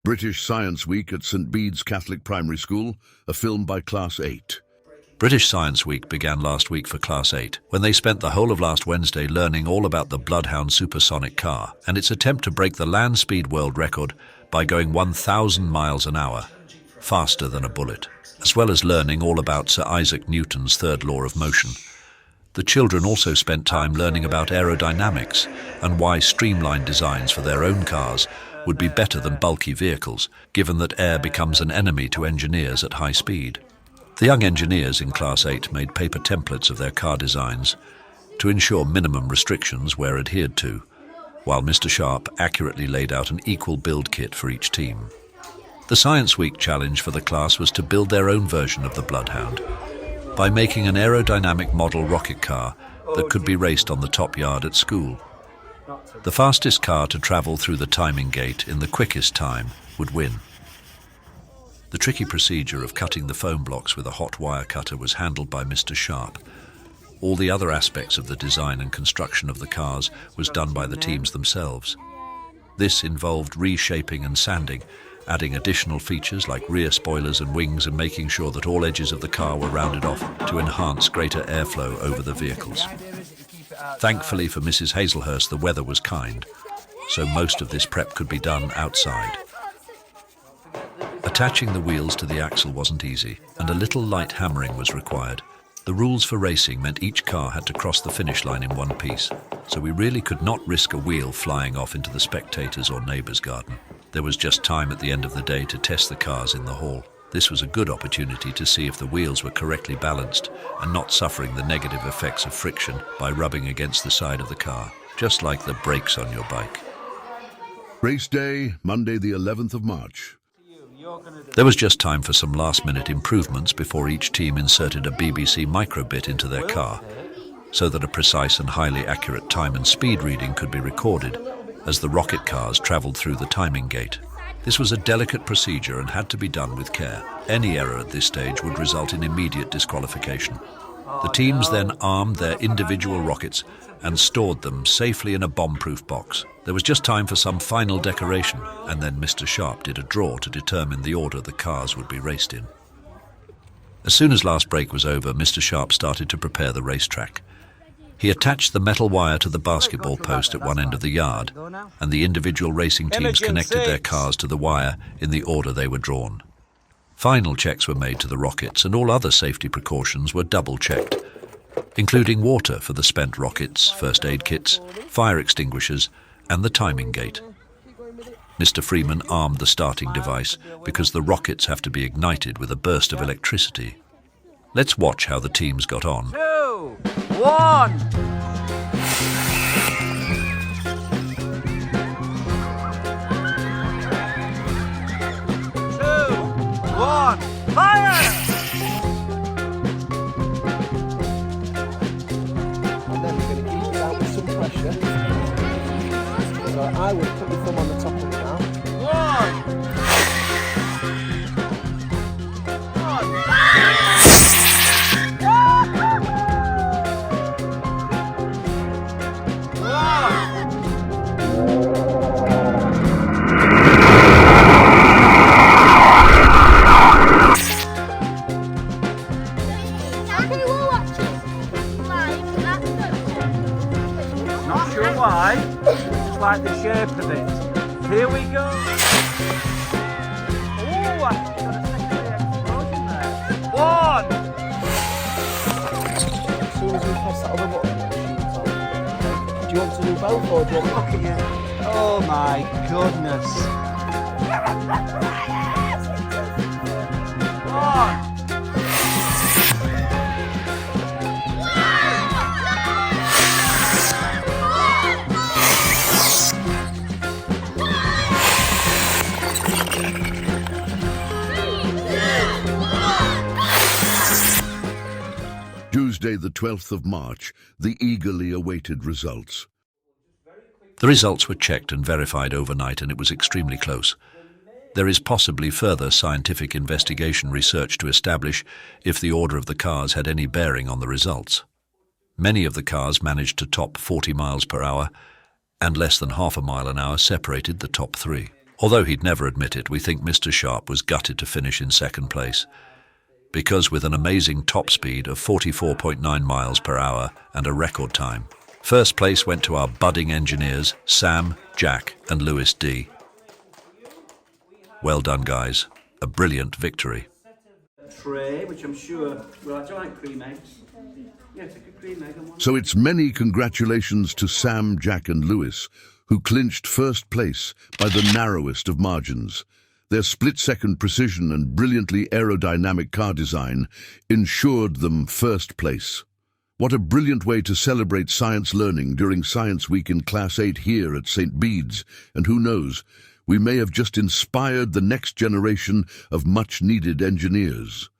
British Science Week at St Bede's Catholic Primary School, a film by Class 8. British Science Week began last week for Class 8, when they spent the whole of last Wednesday learning all about the Bloodhound supersonic car and its attempt to break the land speed world record by going 1,000 miles an hour, faster than a bullet, as well as learning all about Sir Isaac Newton's third law of motion. The children also spent time learning about aerodynamics and why streamlined designs for their own cars would be better than bulky vehicles, given that air becomes an enemy to engineers at high speed. The young engineers in Class 8 made paper templates of their car designs to ensure minimum restrictions were adhered to, while Mr. Sharp accurately laid out an equal build kit for each team. The Science Week challenge for the class was to build their own version of the Bloodhound by making an aerodynamic model rocket car that could be raced on the top yard at school. The fastest car to travel through the timing gate in the quickest time would win. The tricky procedure of cutting the foam blocks with a hot wire cutter was handled by Mr. Sharp. All the other aspects of the design and construction of the cars was done by the teams themselves. This involved reshaping and sanding, adding additional features like rear spoilers and wings, and making sure that all edges of the car were rounded off to enhance greater airflow over the vehicles. Thankfully for Mrs. Hazelhurst, the weather was kind, so most of this prep could be done outside. Attaching the wheels to the axle wasn't easy, and a little light hammering was required. The rules for racing meant each car had to cross the finish line in one piece, so we really could not risk a wheel flying off into the spectators' or neighbours' garden. There was just time at the end of the day to test the cars in the hall. This was a good opportunity to see if the wheels were correctly balanced and not suffering the negative effects of friction by rubbing against the side of the car, just like the brakes on your bike. Race day, Monday the 11th of March. There was just time for some last-minute improvements before each team inserted a BBC microbit into their car, so that a precise and highly accurate time and speed reading could be recorded as the rocket cars travelled through the timing gate. This was a delicate procedure and had to be done with care. Any error at this stage would result in immediate disqualification. The teams then armed their individual rockets and stored them safely in a bomb-proof box. There was just time for some final decoration, and then Mr. Sharp did a draw to determine the order the cars would be raced in. As soon as last break was over, Mr. Sharp started to prepare the racetrack. He attached the metal wire to the basketball post at one end of the yard, and the individual racing teams connected their cars to the wire in the order they were drawn. Final checks were made to the rockets, and all other safety precautions were double-checked, including water for the spent rockets, first aid kits, fire extinguishers, and the timing gate. Mr. Freeman armed the starting device because the rockets have to be ignited with a burst of electricity. Let's watch how the teams got on. 2, 1. Fire! And then we're going to keep it out with some pressure. So I would put your thumb on the top of it now. 1. Not sure why, just like the shape of it. Here we go. Oh, I got a secondary explosion there. 1. As soon as we press that other button, it shoots on. Do you want to do both, or do you want Look at you. Oh my goodness. 1. Tuesday the 12th of March, the eagerly awaited results. The results were checked and verified overnight, and it was extremely close. There is possibly further scientific investigation research to establish if the order of the cars had any bearing on the results. Many of the cars managed to top 40 miles per hour, and less than half a mile an hour separated the top three. Although he'd never admit it, we think Mr. Sharp was gutted to finish in second place, because with an amazing top speed of 44.9 miles per hour and a record time, first place went to our budding engineers, Sam, Jack, and Lewis D. Well done, guys. A brilliant victory. Tray, which I'm sure, well, do you like cream eggs? Yeah, take a cream egg and one. So it's many congratulations to Sam, Jack and Lewis, who clinched first place by the narrowest of margins. Their split-second precision and brilliantly aerodynamic car design ensured them first place. What a brilliant way to celebrate science learning during Science Week in Class 8 here at St. Bede's, and who knows, we may have just inspired the next generation of much-needed engineers.